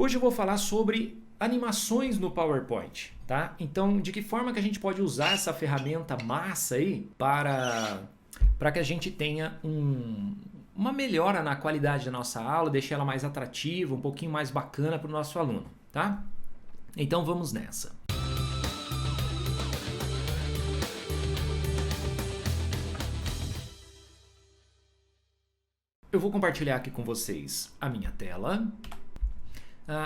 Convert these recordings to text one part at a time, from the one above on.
Hoje eu vou falar sobre animações no PowerPoint, tá? Então, de que forma que a gente pode usar essa ferramenta massa aí para que a gente tenha uma melhora na qualidade da nossa aula, deixar ela mais atrativa, um pouquinho mais bacana para o nosso aluno, tá? Então vamos nessa. Eu vou compartilhar aqui com vocês a minha tela.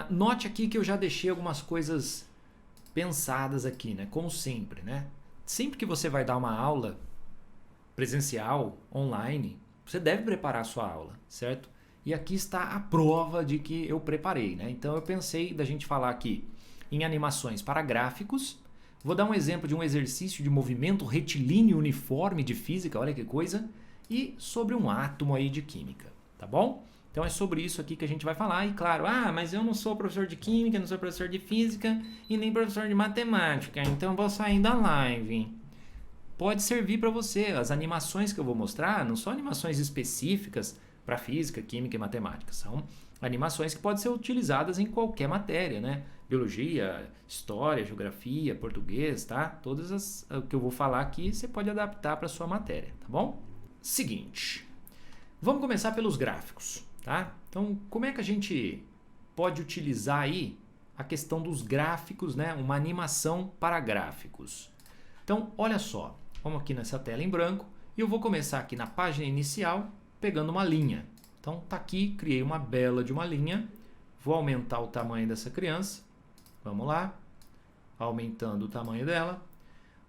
Note aqui que eu já deixei algumas coisas pensadas aqui, né? Como sempre, né? Sempre que você vai dar uma aula presencial, online, você deve preparar a sua aula, certo? E aqui está a prova de que eu preparei, né? Então eu pensei da gente falar aqui em animações para gráficos. Vou dar um exemplo de um exercício de movimento retilíneo uniforme de física, olha que coisa, e sobre um átomo aí de química, tá bom? Então é sobre isso aqui que a gente vai falar. E claro, mas eu não sou professor de química, não sou professor de física e nem professor de matemática, então eu vou sair da live. Pode servir para você. As animações que eu vou mostrar não são animações específicas para física, química e matemática. São animações que podem ser utilizadas em qualquer matéria, né? Biologia, história, geografia, português, tá? Todas o que eu vou falar aqui você pode adaptar para sua matéria, tá bom? Seguinte, vamos começar pelos gráficos, tá? Então, como é que a gente pode utilizar aí a questão dos gráficos, né? Uma animação para gráficos. Então, olha só, vamos aqui nessa tela em branco e eu vou começar aqui na página inicial pegando uma linha. Então, tá aqui, criei uma bela de uma linha, vou aumentar o tamanho dessa criança, vamos lá, aumentando o tamanho dela.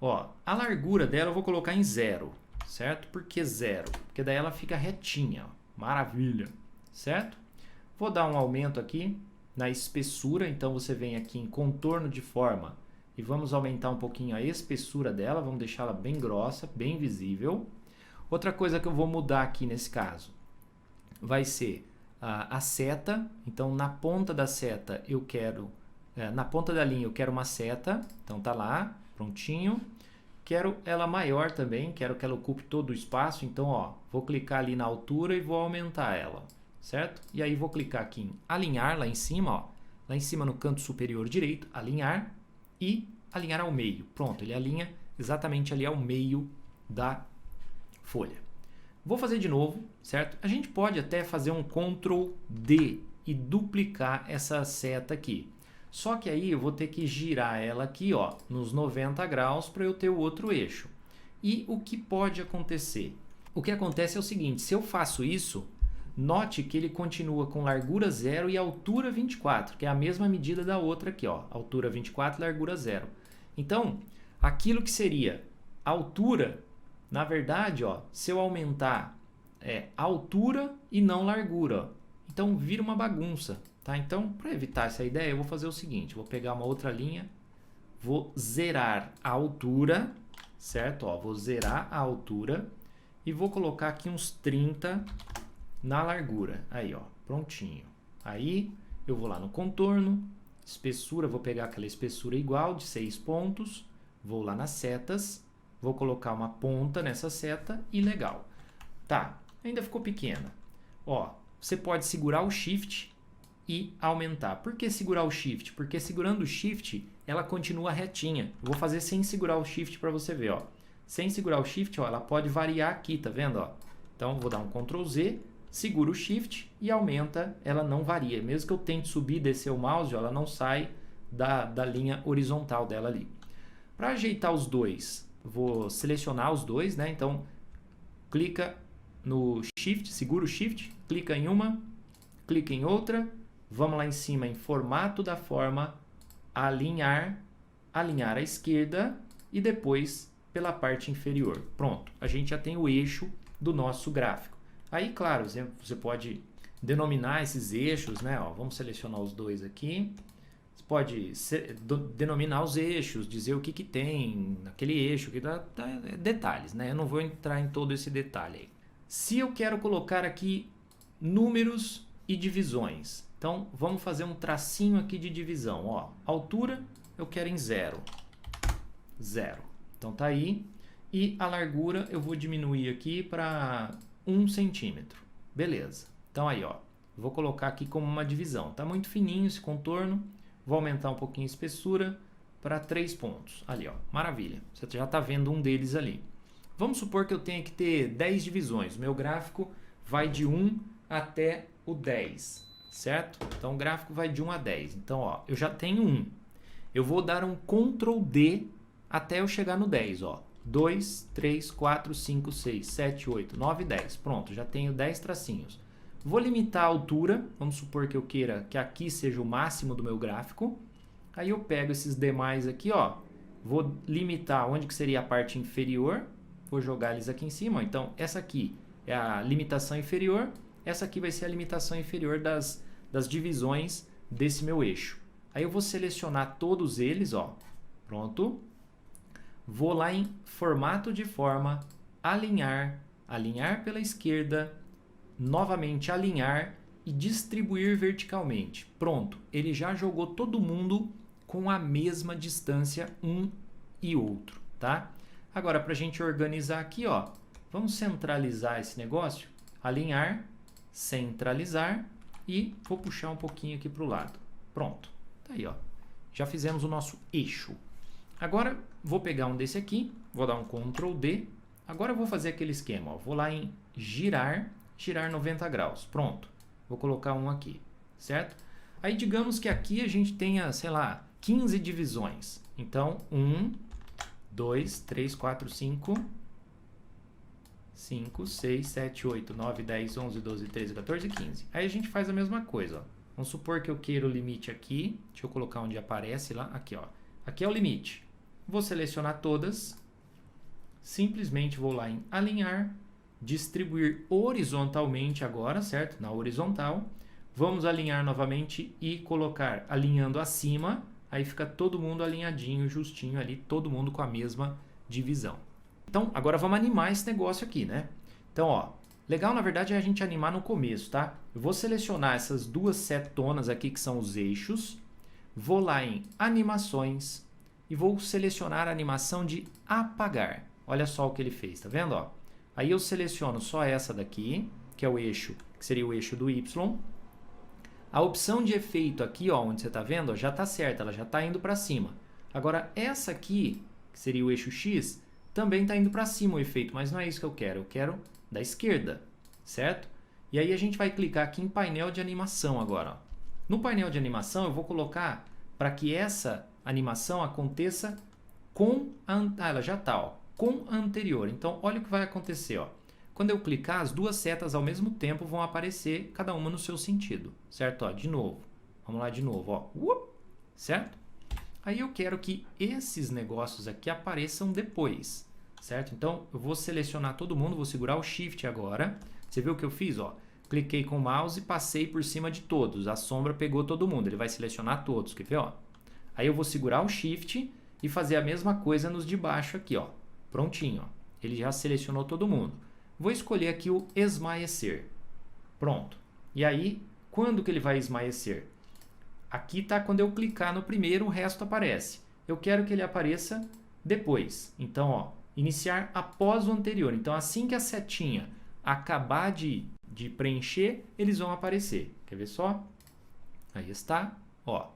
Ó, a largura dela eu vou colocar em 0. Certo? Por que 0? Porque daí ela fica retinha, ó. Maravilha, certo? Vou dar um aumento aqui na espessura, então você vem aqui em contorno de forma e vamos aumentar um pouquinho a espessura dela, vamos deixá-la bem grossa, bem visível. Outra coisa que eu vou mudar aqui nesse caso vai ser a seta, então na ponta da seta eu quero, na ponta da linha eu quero uma seta, então tá lá, prontinho. Quero ela maior também, quero que ela ocupe todo o espaço, então ó, vou clicar ali na altura e vou aumentar ela, certo? E aí vou clicar aqui em alinhar lá em cima, ó, lá em cima no canto superior direito, alinhar e alinhar ao meio. Pronto, ele alinha exatamente ali ao meio da folha. Vou fazer de novo, certo? A gente pode até fazer um Ctrl D e duplicar essa seta aqui. Só que aí eu vou ter que girar ela aqui, ó, nos 90 graus para eu ter o outro eixo. E o que pode acontecer? O que acontece é o seguinte, se eu faço isso, note que ele continua com largura 0 e altura 24, que é a mesma medida da outra aqui, ó, altura 24 e largura 0. Então, aquilo que seria altura, na verdade, ó, se eu aumentar altura e não largura, ó, então vira uma bagunça. Tá? Então, para evitar essa ideia, eu vou fazer o seguinte, vou pegar uma outra linha, vou zerar a altura, certo? Ó, vou zerar a altura e vou colocar aqui uns 30 na largura. Aí, ó, prontinho. Aí, eu vou lá no contorno, espessura, vou pegar aquela espessura igual de 6 pontos, vou lá nas setas, vou colocar uma ponta nessa seta e legal. Tá, ainda ficou pequena. Ó, você pode segurar o Shift e aumentar. Por que segurar o Shift? Porque segurando o Shift, ela continua retinha. Vou fazer sem segurar o Shift para você ver, ó. Sem segurar o Shift, ó, ela pode variar aqui, tá vendo, ó? Então, vou dar um Ctrl Z, seguro o Shift e aumenta, ela não varia. Mesmo que eu tente subir e descer o mouse, ó, ela não sai da linha horizontal dela ali. Para ajeitar os dois, vou selecionar os dois, né? Então, clica no Shift, segura o Shift, clica em uma, clica em outra. Vamos lá em cima em formato da forma, alinhar à esquerda e depois pela parte inferior. Pronto, a gente já tem o eixo do nosso gráfico. Aí, claro, você pode denominar esses eixos, né? Ó, vamos selecionar os dois aqui. Você pode denominar os eixos, dizer o que tem naquele eixo, que dá detalhes, né? Eu não vou entrar em todo esse detalhe aí. Se eu quero colocar aqui números e divisões, então, vamos fazer um tracinho aqui de divisão. Ó, altura eu quero em 0. 0. Então, tá aí. E a largura eu vou diminuir aqui para 1 centímetro. Beleza. Então, aí, ó, vou colocar aqui como uma divisão. Está muito fininho esse contorno, vou aumentar um pouquinho a espessura para 3 pontos. Ali, ó, maravilha, você já está vendo um deles ali. Vamos supor que eu tenha que ter 10 divisões, o meu gráfico vai de 1 até o 10, certo? Então o gráfico vai de 1 a 10, então ó, eu já tenho 1. Eu vou dar um Ctrl D até eu chegar no 10, ó. 2, 3, 4, 5, 6, 7, 8, 9, 10. Pronto, já tenho 10 tracinhos. Vou limitar a altura, vamos supor que eu queira que aqui seja o máximo do meu gráfico. Aí eu pego esses demais aqui, ó. Vou limitar onde que seria a parte inferior. Vou jogar eles aqui em cima. Então, essa aqui é a limitação inferior. Essa aqui vai ser a limitação inferior das divisões desse meu eixo. Aí eu vou selecionar todos eles, ó. Pronto. Vou lá em formato de forma, alinhar, alinhar pela esquerda, novamente alinhar e distribuir verticalmente. Pronto, ele já jogou todo mundo com a mesma distância um e outro, tá? Agora, para a gente organizar aqui, ó, vamos centralizar esse negócio, alinhar, centralizar e vou puxar um pouquinho aqui para o lado. Pronto, tá aí, ó. Já fizemos o nosso eixo. Agora, vou pegar um desse aqui, vou dar um Ctrl D. Agora eu vou fazer aquele esquema, ó. Vou lá em girar, girar 90 graus. Pronto. Vou colocar um aqui, certo? Aí, digamos que aqui a gente tenha, sei lá, 15 divisões. Então, 1, 2, 3, 4, 5, 6, 7, 8, 9, 10, 11, 12, 13, 14, 15. Aí a gente faz a mesma coisa, ó. Vamos supor que eu queira o limite aqui. Deixa eu colocar onde aparece lá. Aqui, ó. Aqui é o limite. Vou selecionar todas, simplesmente vou lá em alinhar, distribuir horizontalmente agora, certo? Na horizontal. Vamos alinhar novamente e colocar alinhando acima, aí fica todo mundo alinhadinho, justinho ali, todo mundo com a mesma divisão. Então, agora vamos animar esse negócio aqui, né? Então, ó, legal na verdade é a gente animar no começo, tá? Eu vou selecionar essas duas setonas aqui que são os eixos, vou lá em animações, e vou selecionar a animação de apagar. Olha só o que ele fez, tá vendo? Ó? Aí eu seleciono só essa daqui, que é o eixo, que seria o eixo do Y. A opção de efeito aqui, ó, onde você está vendo, ó, já está certa, ela já está indo para cima. Agora, essa aqui, que seria o eixo X, também está indo para cima o efeito, mas não é isso que eu quero da esquerda, certo? E aí a gente vai clicar aqui em painel de animação agora. Ó. No painel de animação eu vou colocar para que essa animação aconteça com ela já está, ó, com a anterior. Então, olha o que vai acontecer, ó. Quando eu clicar, as duas setas ao mesmo tempo vão aparecer, cada uma no seu sentido, certo? Ó, de novo. Vamos lá de novo, ó. Certo? Aí eu quero que esses negócios aqui apareçam depois, certo? Então, eu vou selecionar todo mundo, vou segurar o Shift agora. Você viu o que eu fiz, ó? Cliquei com o mouse e passei por cima de todos. A sombra pegou todo mundo, ele vai selecionar todos, quer ver, ó? Aí eu vou segurar o Shift e fazer a mesma coisa nos de baixo aqui, ó. Prontinho, ó. Ele já selecionou todo mundo. Vou escolher aqui o esmaecer. Pronto. E aí, quando que ele vai esmaecer? Aqui tá quando eu clicar no primeiro, o resto aparece. Eu quero que ele apareça depois. Então, ó, iniciar após o anterior. Então, assim que a setinha acabar de preencher, eles vão aparecer. Quer ver só? Aí está, ó.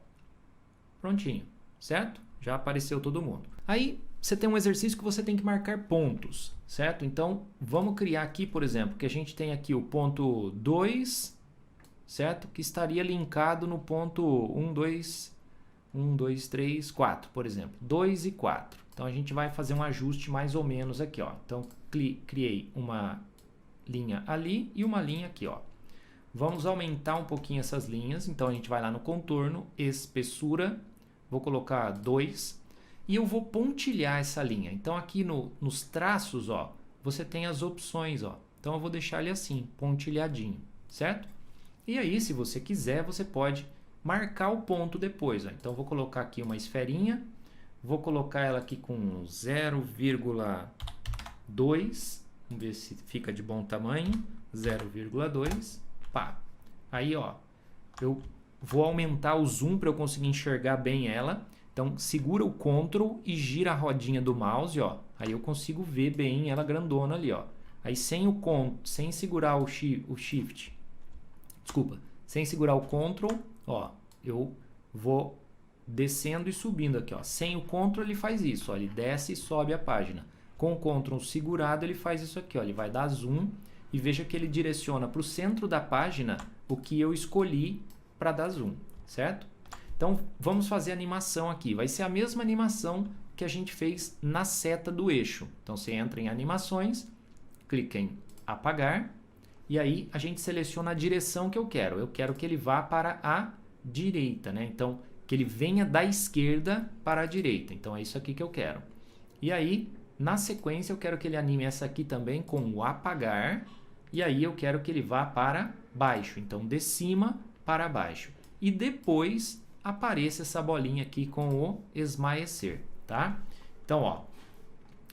Prontinho, certo? Já apareceu todo mundo. Aí, você tem um exercício que você tem que marcar pontos, certo? Então, vamos criar aqui, por exemplo, que a gente tem aqui o ponto 2, certo? Que estaria linkado no ponto 1, 2, 3, 4, por exemplo. 2 e 4. Então, a gente vai fazer um ajuste mais ou menos aqui, ó. Então, criei uma linha ali e uma linha aqui, ó. Vamos aumentar um pouquinho essas linhas. Então, a gente vai lá no contorno, espessura, vou colocar 2 e eu vou pontilhar essa linha. Então, aqui nos traços, ó, você tem as opções, ó. Então, eu vou deixar ele assim, pontilhadinho, certo? E aí, se você quiser, você pode marcar o ponto depois, ó. Então, eu vou colocar aqui uma esferinha, vou colocar ela aqui com 0,2, vamos ver se fica de bom tamanho, 0,2, pá. Aí, ó, eu vou aumentar o zoom para eu conseguir enxergar bem ela. Então, segura o Ctrl e gira a rodinha do mouse, ó. Aí eu consigo ver bem ela grandona ali, ó. Aí sem segurar o Shift, desculpa, Sem segurar o Ctrl, ó, eu vou descendo e subindo aqui, ó. Sem o Ctrl ele faz isso, ó, ele desce e sobe a página. Com o Ctrl segurado ele faz isso aqui, ó, ele vai dar zoom e veja que ele direciona para o centro da página o que eu escolhi para dar zoom, certo? Então vamos fazer a animação aqui, vai ser a mesma animação que a gente fez na seta do eixo. Então você entra em animações, clica em apagar e aí a gente seleciona a direção que eu quero que ele vá para a direita, né? Então que ele venha da esquerda para a direita, então é isso aqui que eu quero. E aí na sequência eu quero que ele anime essa aqui também com o apagar e aí eu quero que ele vá para baixo, então de cima para baixo. E depois apareça essa bolinha aqui com o esmaecer, tá? Então, ó,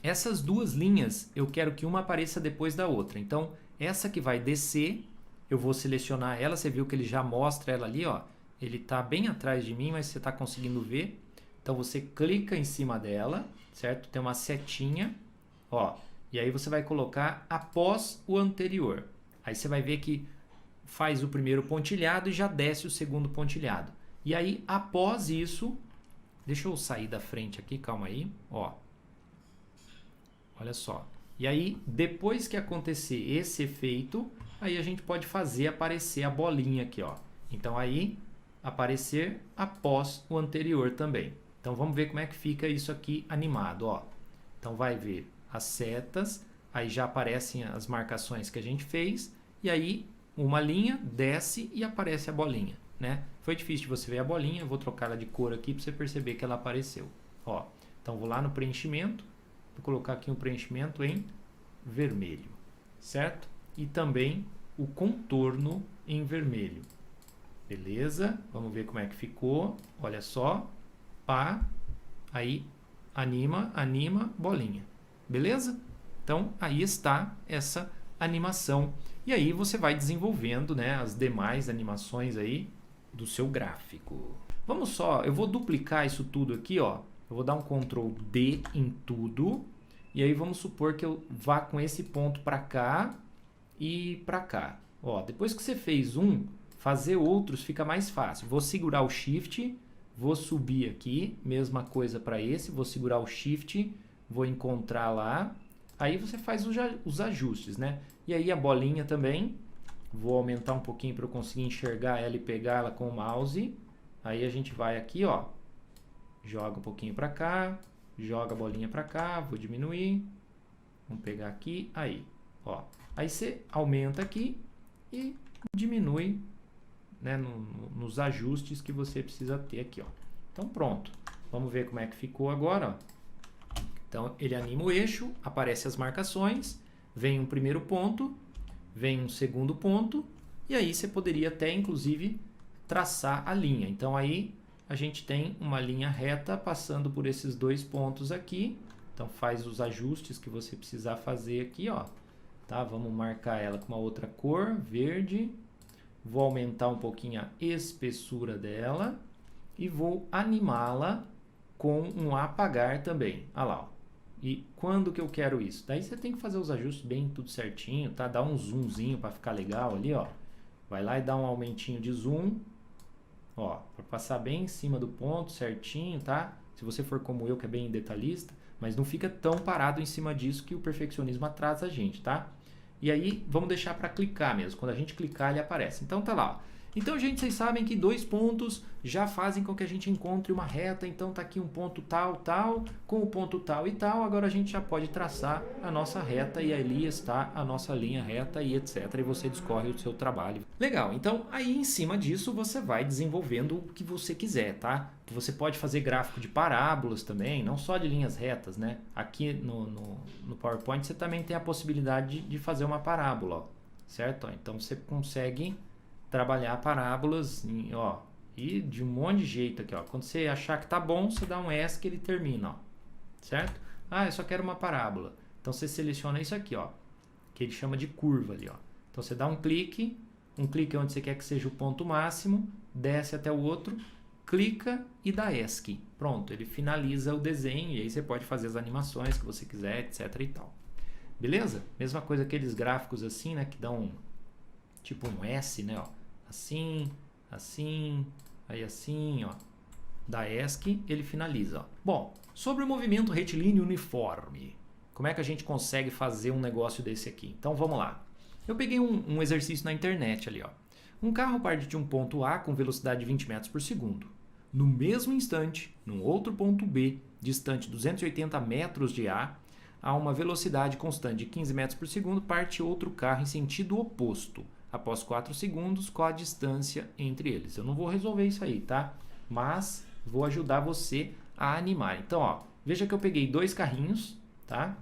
essas duas linhas eu quero que uma apareça depois da outra. Então, essa que vai descer, eu vou selecionar ela, você viu que ele já mostra ela ali, ó. Ele tá bem atrás de mim, mas você tá conseguindo ver. Então, você clica em cima dela, certo? Tem uma setinha, ó. E aí você vai colocar após o anterior. Aí você vai ver que faz o primeiro pontilhado e já desce o segundo pontilhado. E aí, após isso, deixa eu sair da frente aqui, calma aí, ó. Olha só. E aí, depois que acontecer esse efeito, aí a gente pode fazer aparecer a bolinha aqui, ó. Então aí, aparecer após o anterior também. Então vamos ver como é que fica isso aqui animado, ó. Então vai ver as setas, aí já aparecem as marcações que a gente fez, e aí uma linha desce e aparece a bolinha, né? Foi difícil de você ver a bolinha, eu vou trocar ela de cor aqui para você perceber que ela apareceu, ó. Então vou lá no preenchimento, vou colocar aqui um preenchimento em vermelho, certo? E também o contorno em vermelho. Beleza? Vamos ver como é que ficou. Olha só. Pá. Aí anima, anima, bolinha. Beleza? Então aí está essa animação. E aí você vai desenvolvendo, né, as demais animações aí do seu gráfico. Vamos só, eu vou duplicar isso tudo aqui, ó. Eu vou dar um Ctrl D em tudo. E aí vamos supor que eu vá com esse ponto para cá e para cá. Ó, depois que você fez um, fazer outros fica mais fácil. Vou segurar o Shift, vou subir aqui, mesma coisa para esse, vou segurar o Shift, vou encontrar lá. Aí você faz os ajustes, né? E aí a bolinha também, vou aumentar um pouquinho para eu conseguir enxergar ela e pegar ela com o mouse. Aí a gente vai aqui, ó, joga um pouquinho para cá, joga a bolinha para cá, vou diminuir, vamos pegar aqui, aí, ó. Aí você aumenta aqui e diminui, né, nos ajustes que você precisa ter aqui, ó. Então pronto, vamos ver como é que ficou agora, ó. Então ele anima o eixo, aparece as marcações, vem um primeiro ponto, vem um segundo ponto, e aí você poderia até inclusive traçar a linha. Então aí a gente tem uma linha reta passando por esses dois pontos aqui. Então faz os ajustes que você precisar fazer aqui, ó. Tá? Vamos marcar ela com uma outra cor, verde. Vou aumentar um pouquinho a espessura dela e vou animá-la com um apagar também. Olha lá, ó. E quando que eu quero isso? Daí você tem que fazer os ajustes bem tudo certinho, tá? Dá um zoomzinho para ficar legal ali, ó. Vai lá e dá um aumentinho de zoom. Ó, para passar bem em cima do ponto, certinho, tá? Se você for como eu, que é bem detalhista, mas não fica tão parado em cima disso que o perfeccionismo atrasa a gente, tá? E aí, vamos deixar para clicar mesmo. Quando a gente clicar, ele aparece. Então, tá lá, ó. Então, gente, vocês sabem que dois pontos já fazem com que a gente encontre uma reta. Então, tá aqui um ponto tal, tal, com o ponto tal e tal. Agora, a gente já pode traçar a nossa reta e ali está a nossa linha reta e etc. E você discorre o seu trabalho. Legal, então, aí em cima disso, você vai desenvolvendo o que você quiser, tá? Você pode fazer gráfico de parábolas também, não só de linhas retas, né? Aqui no PowerPoint, você também tem a possibilidade de fazer uma parábola, ó, certo? Então, você consegue trabalhar parábolas, ó, e de um monte de jeito aqui, ó. Quando você achar que tá bom, você dá um S que ele termina, ó, certo? Ah, eu só quero uma parábola. Então você seleciona isso aqui, ó, que ele chama de curva ali, ó. Então você dá um clique é onde você quer que seja o ponto máximo, desce até o outro, clica e dá ESC. Pronto, ele finaliza o desenho e aí você pode fazer as animações que você quiser, etc e tal. Beleza? Mesma coisa aqueles gráficos assim, né, que dão tipo um S, né, ó, assim, assim, aí assim, ó. Da ESC, ele finaliza, ó. Bom, sobre o movimento retilíneo uniforme, como é que a gente consegue fazer um negócio desse aqui? Então, vamos lá. Eu peguei um exercício na internet ali, ó. Um carro parte de um ponto A com velocidade de 20 metros por segundo. No mesmo instante, num outro ponto B, distante 280 metros de A, a uma velocidade constante de 15 metros por segundo, parte outro carro em sentido oposto. Após 4 segundos, qual a distância entre eles? Eu não vou resolver isso aí, tá? Mas vou ajudar você a animar. Então, ó, veja que eu peguei 2 carrinhos, tá?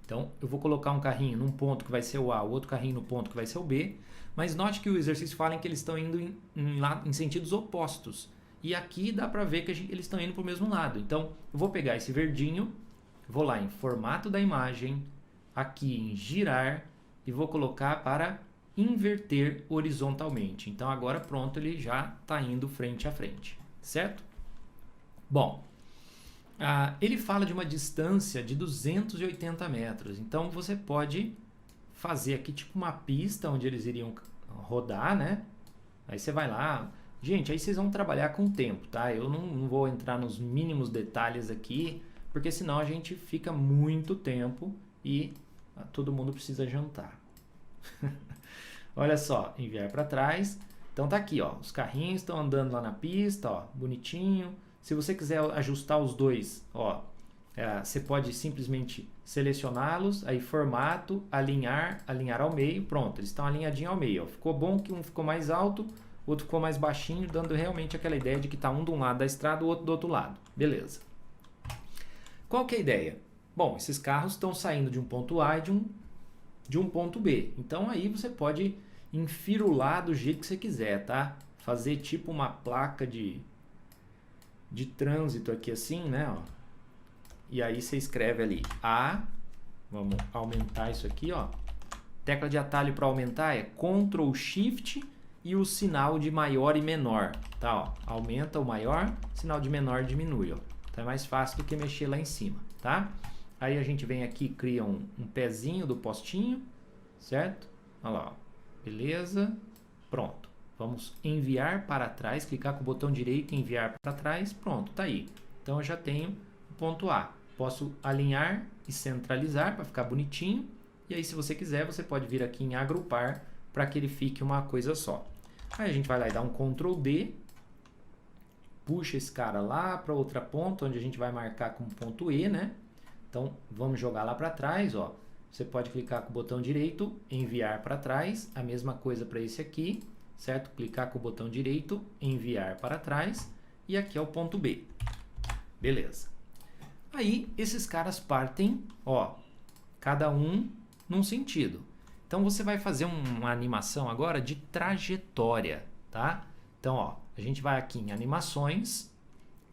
Então, eu vou colocar um carrinho num ponto que vai ser o A, o outro carrinho no ponto que vai ser o B. Mas note que o exercício fala que eles estão indo em sentidos opostos. E aqui dá para ver que eles estão indo para o mesmo lado. Então, eu vou pegar esse verdinho, vou lá em formato da imagem, aqui em girar, e vou colocar para inverter horizontalmente. Então, agora pronto, ele já está indo frente a frente, certo? Bom, ele fala de uma distância de 280 metros. Então, você pode fazer aqui tipo uma pista onde eles iriam rodar, né? Aí você vai lá. Gente, aí vocês vão trabalhar com o tempo, tá? Eu não vou entrar nos mínimos detalhes aqui, porque senão a gente fica muito tempo e todo mundo precisa jantar. Olha só, enviar para trás. Então tá aqui, ó. Os carrinhos estão andando lá na pista, ó, bonitinho. Se você quiser ajustar os dois, ó, você pode simplesmente selecioná-los, aí formato, alinhar ao meio, pronto, eles estão alinhadinhos ao meio. Ó. Ficou bom que um ficou mais alto, o outro ficou mais baixinho, dando realmente aquela ideia de que está um de um lado da estrada, o outro do outro lado. Beleza. Qual que é a ideia? Bom, esses carros estão saindo de um ponto A e de um ponto B. Então aí você pode enfirular do jeito que você quiser, tá? Fazer tipo uma placa de trânsito aqui assim, né? Ó. E aí você escreve ali A, vamos aumentar isso aqui, ó. Tecla de atalho para aumentar é Ctrl Shift e o sinal de maior e menor, tá? Ó, aumenta o maior, sinal de menor diminui, ó. Então é mais fácil do que mexer lá em cima, tá? Aí a gente vem aqui, cria um pezinho do postinho, certo? Olha lá, ó. Beleza, pronto. Vamos enviar para trás, clicar com o botão direito e enviar para trás, pronto, tá aí. Então eu já tenho o ponto A. Posso alinhar e centralizar para ficar bonitinho. E aí, se você quiser, você pode vir aqui em agrupar para que ele fique uma coisa só. Aí a gente vai lá e dá um Ctrl D. Puxa esse cara lá para outra ponta, onde a gente vai marcar como ponto E, né? Então, vamos jogar lá para trás, ó. Você pode clicar com o botão direito, enviar para trás. A mesma coisa para esse aqui, certo? Clicar com o botão direito, enviar para trás. E aqui é o ponto B. Beleza. Aí, esses caras partem, ó, cada um num sentido. Então, você vai fazer uma animação agora de trajetória, tá? Então, ó, a gente vai aqui em animações,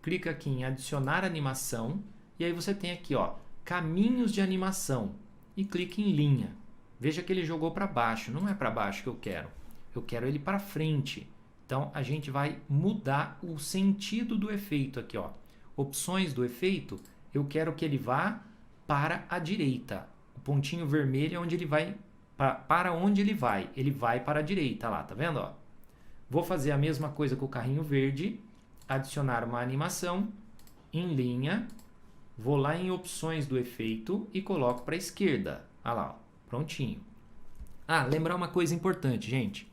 clica aqui em adicionar animação, e aí você tem aqui, ó, caminhos de animação, e clica em linha. Veja que ele jogou para baixo, não é para baixo que eu quero ele para frente. Então, a gente vai mudar o sentido do efeito aqui, ó. Opções do efeito, eu quero que ele vá para a direita. O pontinho vermelho é onde ele vai, para onde ele vai. Ele vai para a direita lá, tá vendo? Ó? Vou fazer a mesma coisa com o carrinho verde, adicionar uma animação em linha, vou lá em opções do efeito e coloco para a esquerda. Olha lá, ó, prontinho. Lembrar uma coisa importante, gente.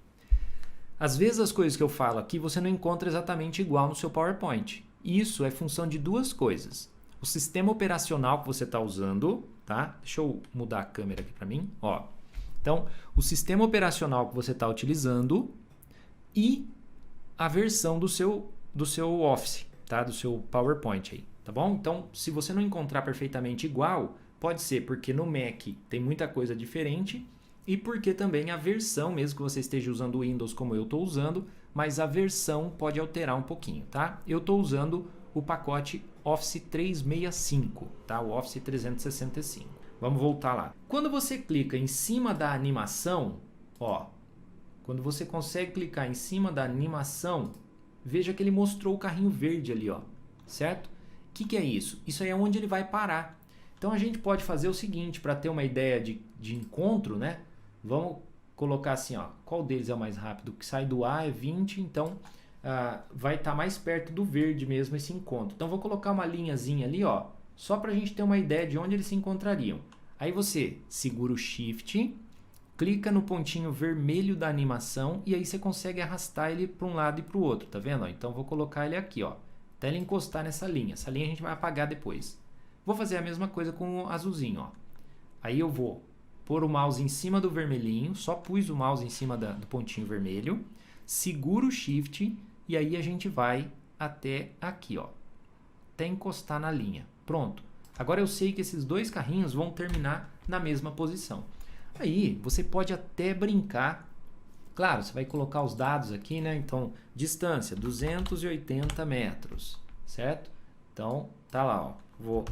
Às vezes as coisas que eu falo aqui você não encontra exatamente igual no seu PowerPoint. Isso é função de duas coisas. O sistema operacional que você está usando, tá? Deixa eu mudar a câmera aqui para mim, ó. Então, o sistema operacional que você está utilizando e a versão do seu Office, tá? Do seu PowerPoint aí, tá bom? Então, se você não encontrar perfeitamente igual, pode ser porque no Mac tem muita coisa diferente e porque também a versão, mesmo que você esteja usando o Windows como eu estou usando, mas a versão pode alterar um pouquinho, tá? Eu estou usando o pacote Office 365, tá? O Office 365. Vamos voltar lá. Quando você clica em cima da animação, ó, quando você consegue clicar em cima da animação, veja que ele mostrou o carrinho verde ali, ó, certo? O que é isso? Isso aí é onde ele vai parar. Então a gente pode fazer o seguinte, para ter uma ideia de encontro, né? Vamos colocar assim, ó, qual deles é o mais rápido? O que sai do A é 20, então vai estar mais perto do verde mesmo esse encontro. Então vou colocar uma linhazinha ali, ó, só para a gente ter uma ideia de onde eles se encontrariam. Aí você segura o Shift, clica no pontinho vermelho da animação e aí você consegue arrastar ele para um lado e para o outro, tá vendo? Então vou colocar ele aqui, ó, até ele encostar nessa linha. Essa linha a gente vai apagar depois. Vou fazer a mesma coisa com o azulzinho, ó. Aí eu vou pôr o mouse em cima do vermelhinho, só pus o mouse em cima do pontinho vermelho, seguro o Shift e aí a gente vai até aqui, ó, até encostar na linha. Pronto. Agora eu sei que esses dois carrinhos vão terminar na mesma posição. Aí você pode até brincar. Claro, você vai colocar os dados aqui, né? Então, distância, 280 metros, certo? Então, tá lá, ó. Vou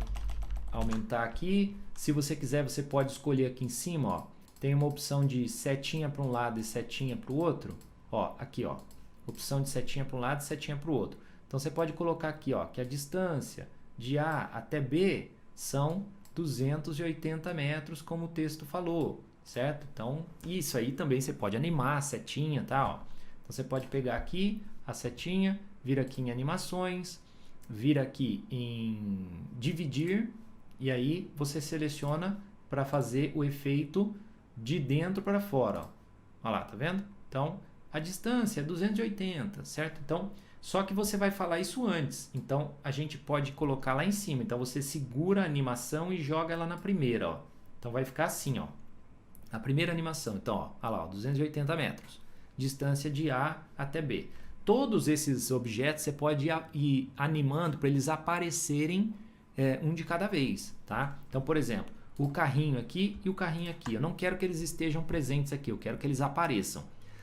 aumentar aqui. Se você quiser, você pode escolher aqui em cima, ó. Tem uma opção de setinha para um lado e setinha para o outro. Ó, aqui, ó. Opção de setinha para um lado e setinha para o outro. Então, você pode colocar aqui, ó, que a distância de A até B são 280 metros, como o texto falou, certo? Então, isso aí também você pode animar a setinha, tá? Ó. Então, você pode pegar aqui a setinha, vir aqui em animações, vir aqui em dividir, e aí você seleciona para fazer o efeito de dentro para fora, ó. Olha lá, tá vendo? Então, a distância é 280, certo? Então, só que você vai falar isso antes. Então, a gente pode colocar lá em cima. Então, você segura a animação e joga ela na primeira, ó. Então, vai ficar assim, ó. A primeira animação. Então, ó, olha lá, ó, 280 metros. Distância de A até B. Todos esses objetos você pode ir animando para eles aparecerem um de cada vez, tá? Então, por exemplo, o carrinho aqui e o carrinho aqui. Eu não quero que eles estejam presentes aqui. Eu quero que eles apareçam.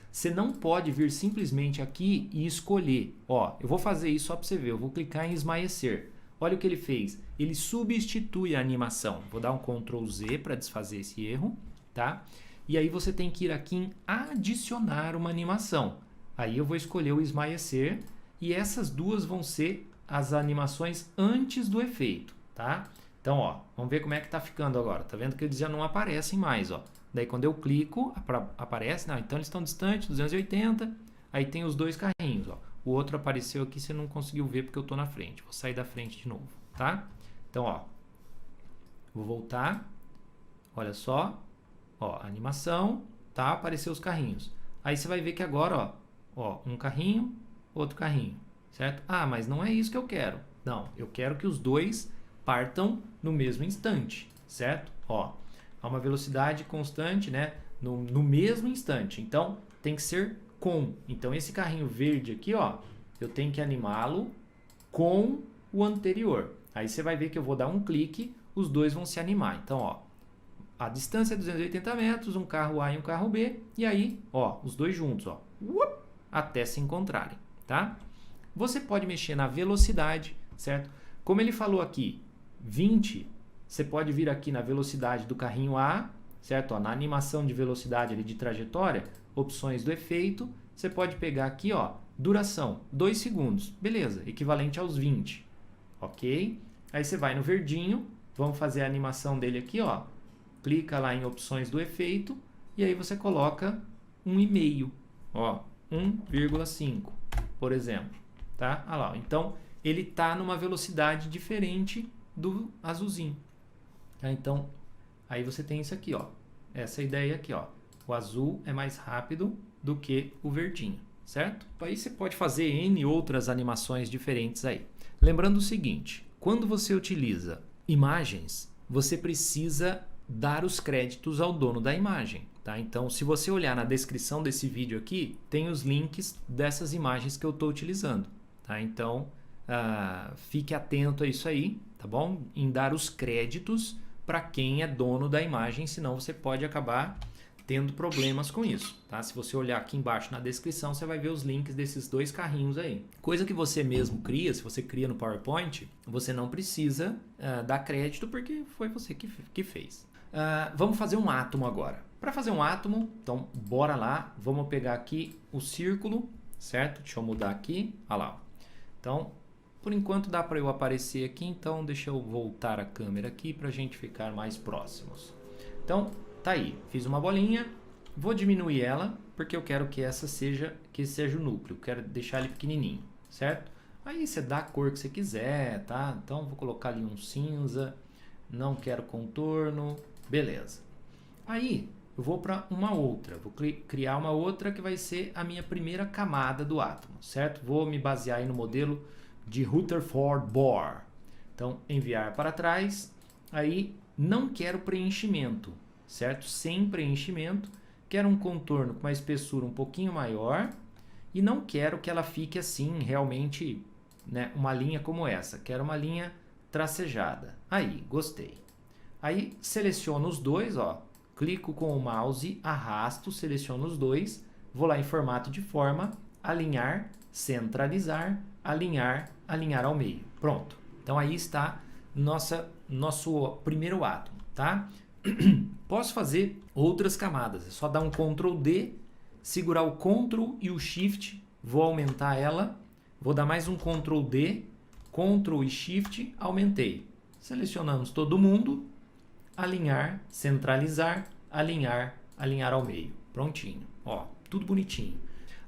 Você não pode vir simplesmente aqui e escolher. Ó, eu vou fazer isso só para você ver. Eu vou clicar em esmaecer. Olha o que ele fez. Ele substitui a animação. Vou dar um Ctrl Z para desfazer esse erro, tá? E aí você tem que ir aqui em adicionar uma animação. Aí eu vou escolher o esmaecer e essas duas vão ser as animações antes do efeito, tá? Então, ó, vamos ver como é que tá ficando agora. Tá vendo que eles já não aparecem mais, ó. Daí quando eu clico, aparece, não, então eles estão distantes, 280, aí tem os dois carrinhos, ó. O outro apareceu aqui, você não conseguiu ver porque eu estou na frente. Vou sair da frente de novo, tá? Então, ó, vou voltar, olha só, ó, animação, tá? Apareceu os carrinhos. Aí você vai ver que agora, ó, um carrinho, outro carrinho, certo? Ah, mas não é isso que eu quero. Não, eu quero que os dois partam no mesmo instante, certo? Ó, a uma velocidade constante, né? No mesmo instante. Então, tem que ser com. Então, esse carrinho verde aqui, ó, eu tenho que animá-lo com o anterior. Aí você vai ver que eu vou dar um clique, os dois vão se animar. Então, ó, a distância é 280 metros, um carro A e um carro B, e aí, ó, os dois juntos, ó, até se encontrarem, tá? Você pode mexer na velocidade, certo? Como ele falou aqui, 20, você pode vir aqui na velocidade do carrinho A, certo? Ó, na animação de velocidade ali de trajetória, opções do efeito, você pode pegar aqui, ó, duração, 2 segundos, beleza, equivalente aos 20, ok? Aí você vai no verdinho, vamos fazer a animação dele aqui, ó, clica lá em opções do efeito, e aí você coloca 1,5, ó, 1,5, por exemplo, tá? Olha lá, então ele tá numa velocidade diferente do azulzinho. Tá? Então, aí você tem isso aqui, ó. Essa ideia aqui, ó. O azul é mais rápido do que o verdinho, certo? Aí você pode fazer N outras animações diferentes aí. Lembrando o seguinte, quando você utiliza imagens, você precisa dar os créditos ao dono da imagem, tá? Então, se você olhar na descrição desse vídeo aqui, tem os links dessas imagens que eu estou utilizando, tá? Então, fique atento a isso aí, tá bom? Em dar os créditos para quem é dono da imagem, senão você pode acabar tendo problemas com isso, tá? Se você olhar aqui embaixo na descrição, você vai ver os links desses dois carrinhos aí. Coisa que você mesmo cria, se você cria no PowerPoint, você não precisa dar crédito porque foi você que fez. Vamos fazer um átomo agora. Para fazer um átomo, então bora lá, vamos pegar aqui o círculo, certo? Deixa eu mudar aqui, olha lá. Então, por enquanto dá para eu aparecer aqui, então deixa eu voltar a câmera aqui para a gente ficar mais próximos. Então, tá aí, fiz uma bolinha, Vou diminuir ela, porque eu quero que que esse seja o núcleo. Quero deixar ele pequenininho, certo? Aí você dá a cor que você quiser, tá? Então, vou colocar ali um cinza. Não quero contorno. Beleza. Aí, eu vou para uma outra. Vou criar uma outra que vai ser a minha primeira camada do átomo, certo? Vou me basear aí no modelo de Rutherford Bohr. Então, enviar para trás. Aí, não quero preenchimento, certo? Sem preenchimento. Quero um contorno com uma espessura um pouquinho maior. E não quero que ela fique assim, realmente, né, uma linha como essa. Quero uma linha tracejada. Aí, gostei. Aí, seleciono os dois, ó. Clico com o mouse, arrasto, seleciono os dois. Vou lá em formato de forma, alinhar, centralizar, alinhar, alinhar ao meio. Pronto. Então, aí está nosso primeiro átomo, tá? Posso fazer outras camadas. É só dar um Ctrl D, segurar o Ctrl e o Shift. Vou aumentar ela. Vou dar mais um Ctrl D, Ctrl e Shift, aumentei. Selecionamos todo mundo. Alinhar, centralizar, alinhar, alinhar ao meio. Prontinho. Ó, tudo bonitinho.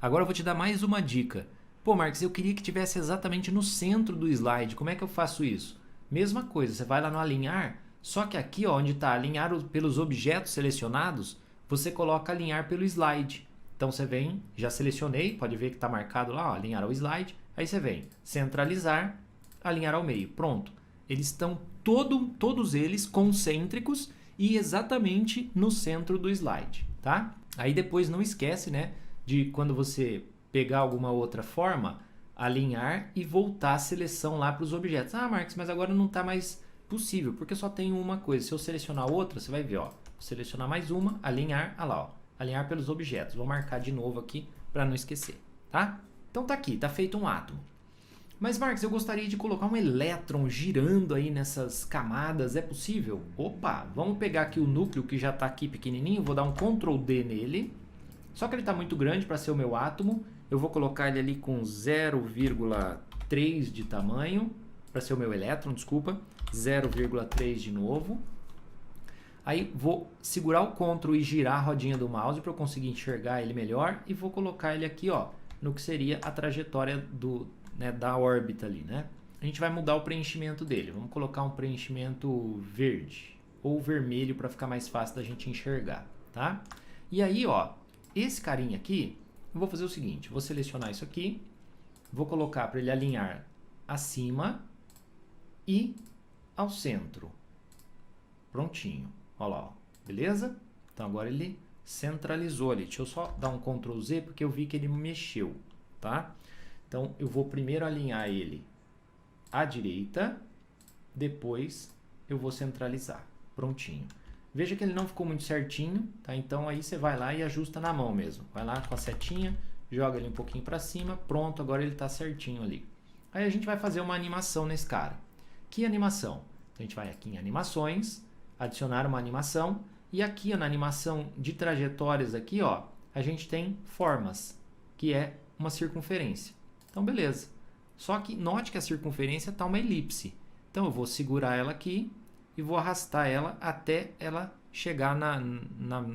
Agora eu vou te dar mais uma dica. Pô, Marcos, eu queria que tivesse exatamente no centro do slide. Como é que eu faço isso? Mesma coisa, você vai lá no alinhar, só que aqui, ó, onde está alinhar pelos objetos selecionados, você coloca alinhar pelo slide. Então você vem, já selecionei, pode ver que está marcado lá, ó, alinhar ao slide. Aí você vem, centralizar, alinhar ao meio. Pronto. Eles estão todos eles concêntricos e exatamente no centro do slide, tá? Aí depois não esquece, né, de quando você pegar alguma outra forma, alinhar e voltar a seleção lá para os objetos. Ah, Marcos, mas agora não está mais possível, porque só tem uma coisa. Se eu selecionar outra, você vai ver, ó, vou selecionar mais uma, alinhar, olha lá, ó, alinhar pelos objetos. Vou marcar de novo aqui para não esquecer, tá? Então tá aqui, tá feito um átomo. Mas, Marcos, eu gostaria de colocar um elétron girando aí nessas camadas. É possível? Opa, vamos pegar aqui o núcleo que já está aqui pequenininho. Vou dar um Ctrl D nele. Só que ele está muito grande para ser o meu átomo. Eu vou colocar ele ali com 0,3 de tamanho. Para ser o meu elétron, desculpa. 0,3 de novo. Aí vou segurar o Ctrl e girar a rodinha do mouse para eu conseguir enxergar ele melhor. E vou colocar ele aqui, ó, no que seria a trajetória da órbita ali, né? A gente vai mudar o preenchimento dele. Vamos colocar um preenchimento verde ou vermelho para ficar mais fácil da gente enxergar, tá? E aí, ó, esse carinha aqui, eu vou fazer o seguinte, vou selecionar isso aqui, vou colocar para ele alinhar acima e ao centro. Prontinho. Olha lá, ó. Beleza? Então agora ele centralizou ali. Deixa eu só dar um Ctrl Z porque eu vi que ele mexeu, tá? Então, eu vou primeiro alinhar ele à direita, depois eu vou centralizar. Prontinho. Veja que ele não ficou muito certinho, tá? Então, aí você vai lá e ajusta na mão mesmo. Vai lá com a setinha, joga ele um pouquinho para cima, pronto, agora ele está certinho ali. Aí a gente vai fazer uma animação nesse cara. Que animação? Então, a gente vai aqui em animações, adicionar uma animação, e aqui ó, na animação de trajetórias aqui, ó, a gente tem formas, que é uma circunferência. Então, beleza. Só que note que a circunferência está uma elipse. Então, eu vou segurar ela aqui e vou arrastar ela até ela chegar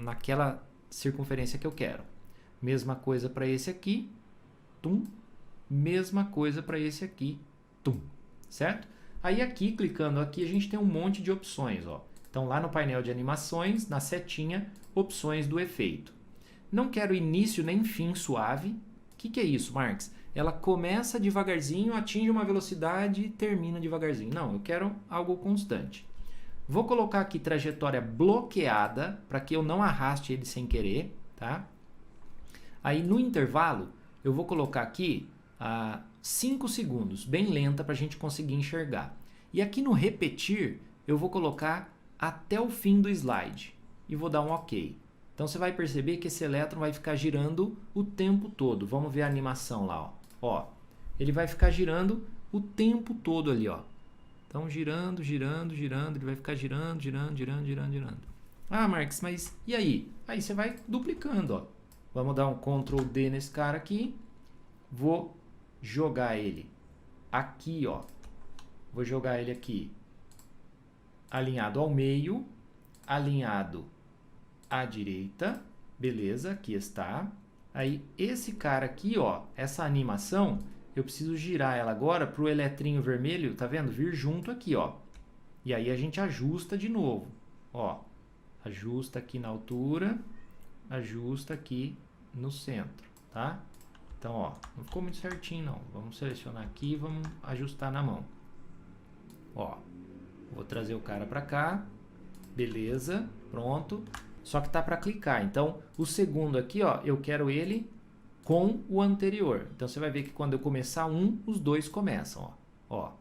naquela circunferência que eu quero. Mesma coisa para esse aqui. Tum. Mesma coisa para esse aqui. Tum. Certo? Aí aqui, clicando aqui, a gente tem um monte de opções. Ó. Então, lá no painel de animações, na setinha, opções do efeito. Não quero início nem fim suave. O que é isso, Marcos? Ela começa devagarzinho, atinge uma velocidade e termina devagarzinho. Não, eu quero algo constante. Vou colocar aqui trajetória bloqueada, para que eu não arraste ele sem querer, tá? Aí no intervalo, eu vou colocar aqui 5 segundos, bem lenta para a gente conseguir enxergar. E aqui no repetir, eu vou colocar até o fim do slide e vou dar um OK. Então você vai perceber que esse elétron vai ficar girando o tempo todo. Vamos ver a animação lá, ó. Ó, ele vai ficar girando o tempo todo ali, ó. Então girando, girando, girando, ele vai ficar girando, girando, girando, girando, girando. Ah, Marcos, mas e aí? Aí você vai duplicando, ó. Vamos dar um Ctrl D nesse cara aqui. Vou jogar ele aqui, ó. Vou jogar ele aqui alinhado ao meio, alinhado à direita, Beleza, aqui está. Aí esse cara aqui, ó, essa animação, eu preciso girar ela agora para o eletrinho vermelho, tá vendo? Vir junto aqui, ó. E aí a gente ajusta de novo, ó. Ajusta aqui na altura, ajusta aqui no centro, tá? Então, ó, não ficou muito certinho não. Vamos selecionar aqui e vamos ajustar na mão. Ó, vou trazer o cara para cá. Beleza, pronto. Só que tá para clicar. Então, o segundo aqui, ó, eu quero ele com o anterior. Então, você vai ver que quando eu começar um, os dois começam, ó.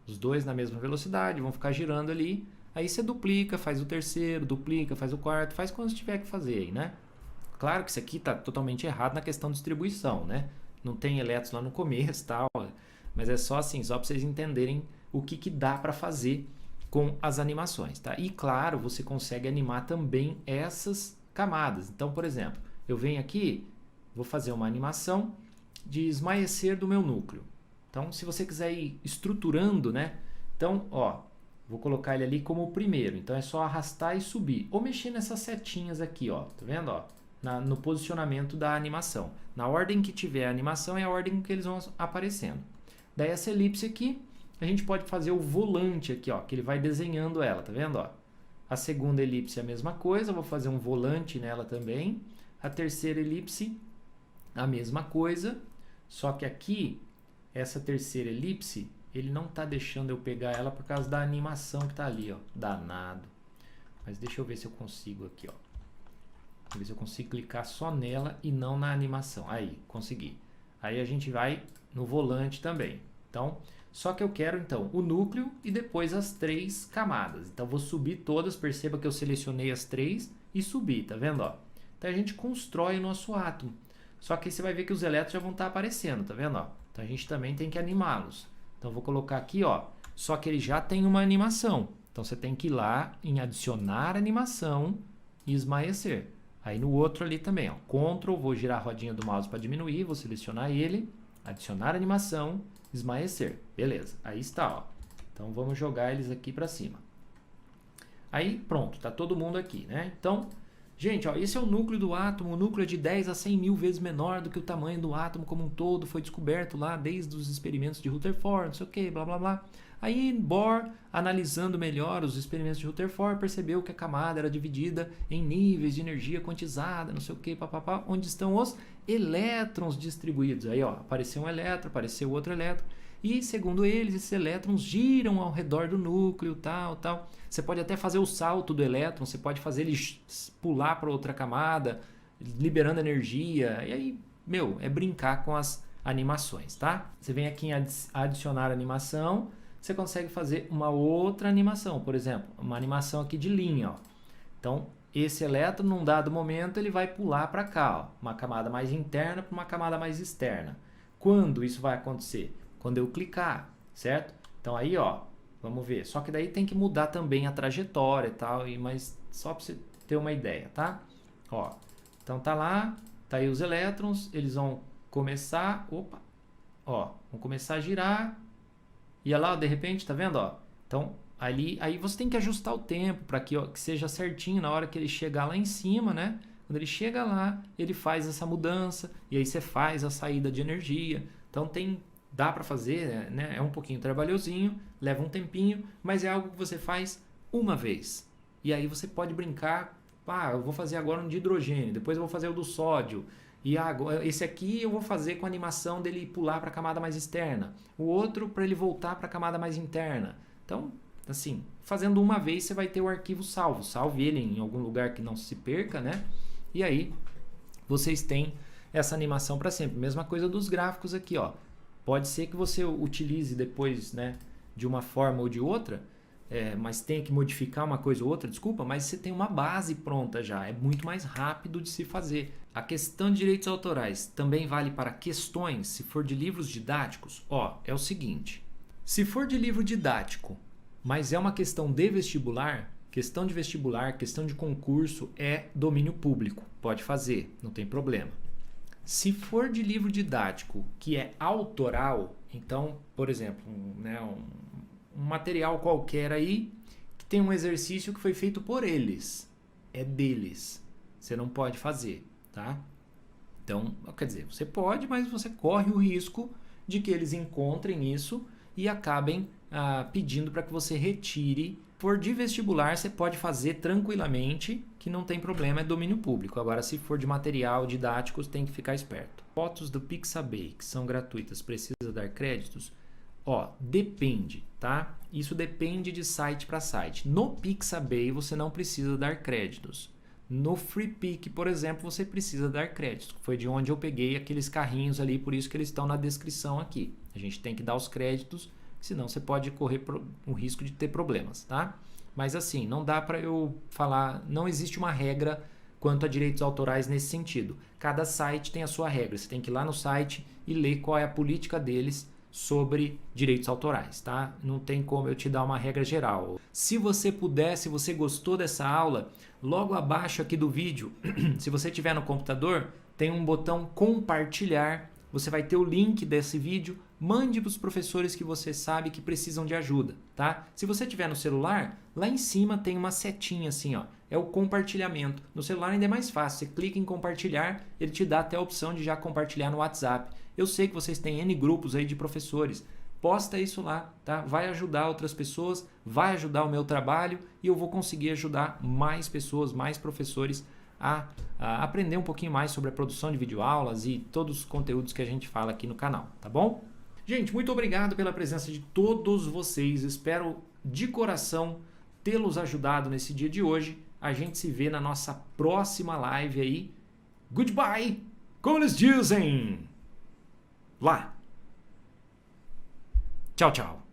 Os dois na mesma velocidade, vão ficar girando ali. Aí você duplica, faz o terceiro, duplica, faz o quarto, faz quando você tiver que fazer aí, né? Claro que isso aqui tá totalmente errado na questão de distribuição, né? Não tem elétrons lá no começo e tal, mas é só assim, só para vocês entenderem o que dá para fazer com as animações, tá? E claro, você consegue animar também essas camadas. Então, por exemplo, eu venho aqui, vou fazer uma animação de esmaecer do meu núcleo. Então, se você quiser ir estruturando, né? Então, ó, vou colocar ele ali como o primeiro. Então, é só arrastar e subir. Ou mexer nessas setinhas aqui, ó. Tá vendo, ó? No posicionamento da animação. Na ordem que tiver a animação é a ordem que eles vão aparecendo. Daí essa elipse aqui, a gente pode fazer o volante aqui, ó, que ele vai desenhando ela, tá vendo, ó? A segunda elipse é a mesma coisa, eu vou fazer um volante nela também. A terceira elipse, a mesma coisa, só que aqui, essa terceira elipse, ele não tá deixando eu pegar ela por causa da animação que tá ali, ó, danado. Mas deixa eu ver se eu consigo aqui, ó. Ver se eu consigo clicar só nela e não na animação. Aí, consegui. Aí a gente vai no volante também. Então, só que eu quero então o núcleo e depois as três camadas. Então, vou subir todas. Perceba que eu selecionei as três e subi, tá vendo? Ó? Então, a gente constrói o nosso átomo. Só que aí você vai ver que os elétrons já vão estar aparecendo, tá vendo? Ó? Então, a gente também tem que animá-los. Então, vou colocar aqui, ó. Só que ele já tem uma animação. Então, você tem que ir lá em adicionar animação e esmaecer. Aí no outro ali também, ó, Ctrl, vou girar a rodinha do mouse para diminuir, vou selecionar ele, adicionar animação, esmaecer. Beleza, aí está, ó. Então vamos jogar eles aqui para cima. Aí pronto, tá todo mundo aqui, né? Então, gente, ó, esse é o núcleo do átomo. O núcleo é de 10 a 100 mil vezes menor do que o tamanho do átomo como um todo. Foi descoberto lá desde os experimentos de Rutherford, não sei o que, blá blá blá. Aí Bohr, analisando melhor os experimentos de Rutherford, percebeu que a camada era dividida em níveis de energia quantizada, não sei o que, papapá, onde estão os elétrons distribuídos. Aí, ó, apareceu um elétron, apareceu outro elétron. E, segundo eles, esses elétrons giram ao redor do núcleo, tal, tal. Você pode até fazer o salto do elétron, você pode fazer ele pular para outra camada, liberando energia. E aí, meu, é brincar com as animações, tá? Você vem aqui em adicionar animação, você consegue fazer uma outra animação. Por exemplo, uma animação aqui de linha, ó. Então, esse elétron, num dado momento, ele vai pular para cá, ó, uma camada mais interna para uma camada mais externa. Quando isso vai acontecer? Quando eu clicar, certo? Então aí, ó, vamos ver. Só que daí tem que mudar também a trajetória e tal, mas só para você ter uma ideia, tá? Ó, então tá lá, tá aí os elétrons, eles vão começar, opa, ó, vão começar a girar, e olha lá, de repente, tá vendo, ó? Então, ali, aí você tem que ajustar o tempo para que seja certinho na hora que ele chegar lá em cima, né? Quando ele chega lá, ele faz essa mudança, e aí você faz a saída de energia. Então dá para fazer, né? É um pouquinho trabalhosinho, leva um tempinho, mas é algo que você faz uma vez. E aí você pode brincar, eu vou fazer agora um de hidrogênio, depois eu vou fazer o do sódio, e agora, esse aqui eu vou fazer com a animação dele pular para a camada mais externa, o outro para ele voltar para a camada mais interna. Então, assim, fazendo uma vez você vai ter o arquivo salvo, salve ele em algum lugar que não se perca, né? E aí vocês têm essa animação para sempre. Mesma coisa dos gráficos aqui, ó. Pode ser que você utilize depois, né, de uma forma ou de outra, mas tenha que modificar uma coisa ou outra, desculpa, mas você tem uma base pronta já, é muito mais rápido de se fazer. A questão de direitos autorais também vale para questões, se for de livros didáticos, ó, é o seguinte, se for de livro didático, mas é uma questão de vestibular, questão de vestibular, questão de concurso é domínio público, pode fazer, não tem problema. Se for de livro didático que é autoral, então, por exemplo, um material qualquer aí que tem um exercício que foi feito por eles, é deles. Você não pode fazer, tá? Então, quer dizer, você pode, mas você corre o risco de que eles encontrem isso e acabem pedindo para que você retire. For de vestibular, você pode fazer tranquilamente, que não tem problema, é domínio público. Agora, se for de material didático, tem que ficar esperto. Fotos do Pixabay, que são gratuitas, precisa dar créditos? Ó, depende, tá? Isso depende de site para site. No Pixabay, você não precisa dar créditos. No FreePic, por exemplo, você precisa dar créditos. Foi de onde eu peguei aqueles carrinhos ali, por isso que eles estão na descrição aqui. A gente tem que dar os créditos, senão você pode correr o risco de ter problemas, tá? Mas assim, não dá para eu falar, não existe uma regra quanto a direitos autorais nesse sentido. Cada site tem a sua regra, você tem que ir lá no site e ler qual é a política deles sobre direitos autorais, tá? Não tem como eu te dar uma regra geral. Se você puder, se você gostou dessa aula, logo abaixo aqui do vídeo, se você tiver no computador, tem um botão compartilhar. Você vai ter o link desse vídeo, mande para os professores que você sabe que precisam de ajuda, tá? Se você tiver no celular, lá em cima tem uma setinha assim, ó, é o compartilhamento. No celular ainda é mais fácil, você clica em compartilhar, ele te dá até a opção de já compartilhar no WhatsApp. Eu sei que vocês têm N grupos aí de professores, posta isso lá, tá? Vai ajudar outras pessoas, vai ajudar o meu trabalho e eu vou conseguir ajudar mais pessoas, mais professores a aprender um pouquinho mais sobre a produção de videoaulas e todos os conteúdos que a gente fala aqui no canal, tá bom? Gente, muito obrigado pela presença de todos vocês. Espero de coração tê-los ajudado nesse dia de hoje. A gente se vê na nossa próxima live aí. Goodbye! Como eles dizem lá. Tchau, tchau.